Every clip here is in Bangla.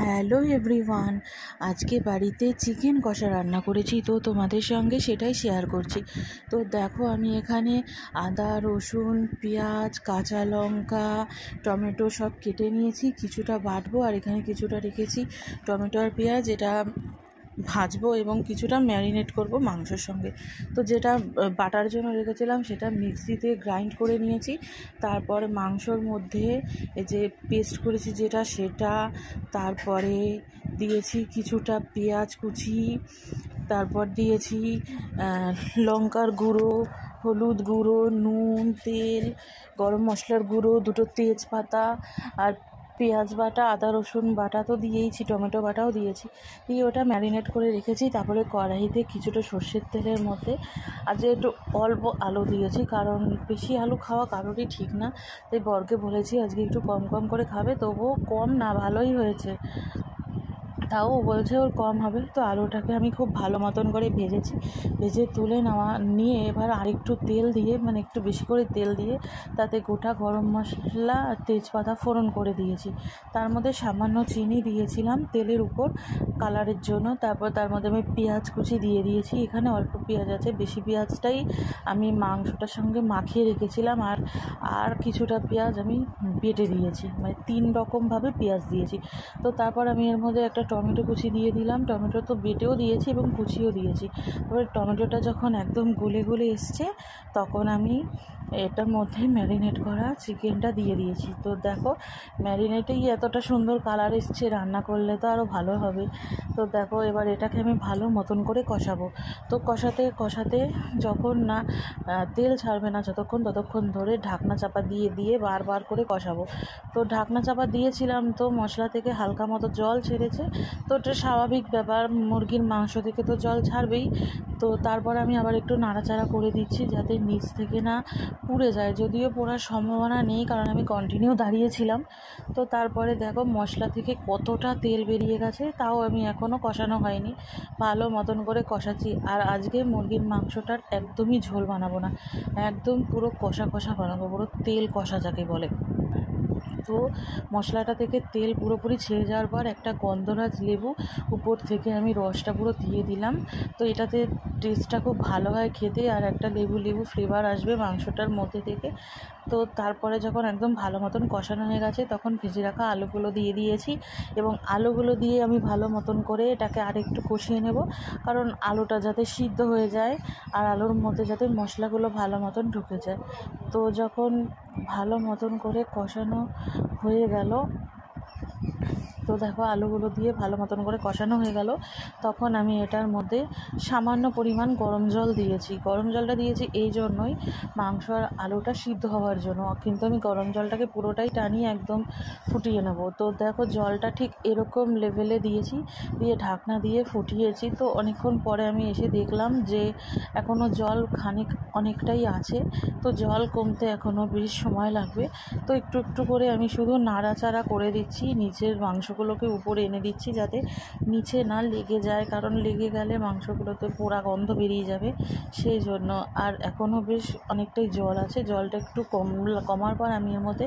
হ্যালো এভরিওয়ান, আজকে বাড়িতে চিকেন কষা রান্না করেছি, তো তোমাদের সঙ্গে সেটাই শেয়ার করছি। তো দেখো, আমি এখানে আদা, রসুন, পেঁয়াজ, কাঁচা লঙ্কা, টমেটো সব কেটে নিয়েছি, কিছুটা বাটবো আর এখানে কিছুটা রেখেছি টমেটো আর পেঁয়াজ, এটা ভাজবো এবং কিছুটা ম্যারিনেট করব মাংসের সঙ্গে। তো যেটা বাটার জন্য রেখেছিলাম সেটা মিক্সিতে গ্রাইন্ড করে নিয়েছি। তারপরে মাংসর মধ্যে এই যে পেস্ট করেছি যেটা, সেটা তারপরে দিয়েছি কিছুটা পেঁয়াজ কুচি, তারপর দিয়েছি লঙ্কার গুঁড়ো, হলুদ গুঁড়ো, নুন, তেল, গরম মশলার গুঁড়ো, দুটো তেজপাতা আর পেঁয়াজ বাটা, আদা রসুন বাটা তো দিয়েইছি, টমেটো বাটাও দিয়েছি, দিয়ে ওটা ম্যারিনেট করে রেখেছি। তারপরে কড়াইতে কিছুটা সর্ষের তেলের মধ্যে আজকে একটু অল্প আলু দিয়েছি, কারণ বেশি আলু খাওয়া কারোরই ঠিক না, তাই বরকে বলেছি আজকে একটু কম কম করে খাবে, তবুও কম না, ভালোই হয়েছে, তাও বলছে ওর কম হবে। তো আলুটাকে আমি খুব ভালো মতন করে ভেজে তুলে নিয়ে এবার আরেকটু তেল দিয়ে, মানে একটু বেশি করে তেল দিয়ে তাতে গোটা গরম মশলা আর তেজপাতা ফোড়ন করে দিয়েছি। তার মধ্যে সামান্য চিনি দিয়েছিলাম তেলের উপর কালারের জন্য। তারপর তার মধ্যে আমি পেঁয়াজ কুচি দিয়ে দিয়েছি, এখানে অল্প পেঁয়াজ আছে, বেশি পেঁয়াজটাই আমি মাংসটার সঙ্গে মাখিয়ে রেখেছিলাম, আর কিছুটা পেঁয়াজ আমি বেটে দিয়েছি, মানে 3 রকমভাবে পেঁয়াজ দিয়েছি। তো তারপর আমি এর মধ্যে একটা টমেটো কুচি দিয়ে দিলাম, টমেটো তো বেটেও দিয়েছি এবং কুচিও দিয়েছি। তারপরে টমেটোটা যখন একদম গলে গলে এসছে, তখন আমি এটার মধ্যে ম্যারিনেট করা চিকেনটা দিয়ে দিয়েছি। তো দেখো, ম্যারিনেটেই এতটা সুন্দর কালার এসছে, রান্না করলে তো আরও ভালো হবে। তো দেখো, এবার এটাকে আমি ভালো মতন করে কষাবো। তো কষাতে কষাতে যখন না তেল ছাড়বে না ততক্ষণ ধরে ঢাকনা চাপা দিয়ে বারবার করে কষাবো। তো ঢাকনা চাপা দিয়েছিলাম, তো মশলা থেকে হালকা মতো জল ছেড়েছে, তো এটা স্বাভাবিক ব্যাপার, মুরগির মাংস থেকে তো জল ছাড়বেই। তো তারপর আমি আবার একটু নাড়াচাড়া করে দিচ্ছি যাতে নিচ থেকে না পুড়ে যায়, যদিও পোড়ার সম্ভাবনা নেই কারণ আমি কন্টিনিউ দাঁড়িয়েছিলাম। তো তারপরে দেখো মশলা থেকে কতটা তেল বেরিয়ে গেছে, তাও আমি এখনও কষানো হয়নি, ভালো মতন করে কষাচ্ছি। আর আজকে মুরগির মাংসটার একদমই ঝোল বানাবো না, একদম পুরো কষা কষা বানাবো, পুরো তেল কষা যাকে বলে। তো মশলাটা থেকে তেল পুরোপুরি ছেড়ে যাওয়ার পর একটা গন্ধরাজ লেবু উপর থেকে আমি রসটা পুরো দিয়ে দিলাম। তো এটাতে টেস্টটা খুব ভালো হয় খেতে, আর একটা লেবু ফ্লেভার আসবে মাংসটার মধ্যে থেকে। তো তারপরে যখন একদম ভালো মতন কষানো হয়ে গেছে, তখন ভেজে রাখা আলুগুলো দিয়ে দিয়েছি, এবং আলুগুলো দিয়ে আমি ভালো মতন করে এটাকে আরেকটু কষিয়ে নেব, কারণ আলুটা যাতে সিদ্ধ হয়ে যায় আর আলুর মধ্যে যাতে মশলাগুলো ভালো মতন ঢুকে যায়। তো যখন ভালো মতন করে কষানো হয়ে গেল, তো দেখো আলুগুলো দিয়ে ভালো মতন করে কষানো হয়ে গেল, তখন আমি এটার মধ্যে সামান্য পরিমাণ গরম জল দিয়েছি। গরম জলটা দিয়েছি এই জন্যই, মাংস আর আলুটা সিদ্ধ হওয়ার জন্য, কিন্তু আমি গরম জলটাকে পুরোটাই টানিয়ে একদম ফুটিয়ে নেব। তো দেখো জলটা ঠিক এরকম লেভেলে দিয়েছি, দিয়ে ঢাকনা দিয়ে ফুটিয়েছি। তো অনেকক্ষণ পরে আমি এসে দেখলাম যে এখনও জল অনেকটাই আছে, তো জল কমতে এখনও বেশ সময় লাগবে। তো একটু একটু করে আমি শুধু নাড়াচাড়া করে দিচ্ছি, নিচের মাংসগুলোকে উপরে এনে দিচ্ছি যাতে নিচে না লেগে যায়, কারণ লেগে গেলে মাংসগুলোতে পোড়া গন্ধ বেরিয়ে যাবে, সেই জন্য। আর এখনও বেশ অনেকটাই জল আছে, জলটা একটু কমার পর আমি এর মধ্যে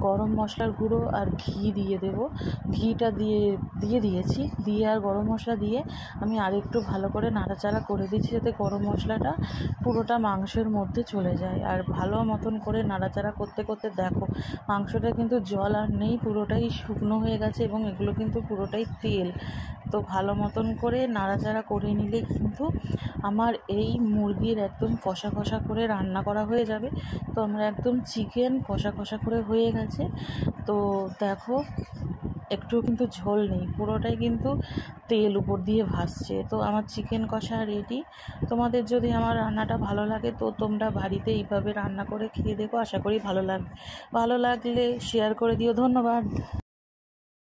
গরম মশলার গুঁড়ো আর ঘি দিয়ে দেব। ঘিটা দিয়েছি, দিয়ে আর গরম মশলা দিয়ে আমি আরেকটু ভালো করে নাড়াচাড়া করে দিচ্ছি যাতে গরম মশলাটা পুরোটা মাংসের মধ্যে চলে যায়। আর ভালো মতন করে নাড়াচাড়া করতে করতে দেখো মাংসটা কিন্তু জল আর নেই, পুরোটাই শুকনো হয়ে গেছে, এবং এগুলো কিন্তু পুরোটাই তেল। তো ভালো মতন করে নাড়াচাড়া করে নিলে কিন্তু আমার এই মুরগির একদম কষা কষা করে রান্না করা হয়ে যাবে। তো আমরা একদম চিকেন কষা কষা করে হয়ে গেছে। তো দেখো একটু কিন্তু ঝোল নেই, পুরোটাই কিন্তু তেল উপর দিয়ে ভাসছে। তো আমার চিকেন কষা রেডি। তোমাদের যদি আমার রান্নাটা ভালো লাগে, তো তোমরা বাড়িতে এইভাবে রান্না করে খেয়ে দেখো, আশা করি ভালো লাগলে শেয়ার করে দিও। ধন্যবাদ।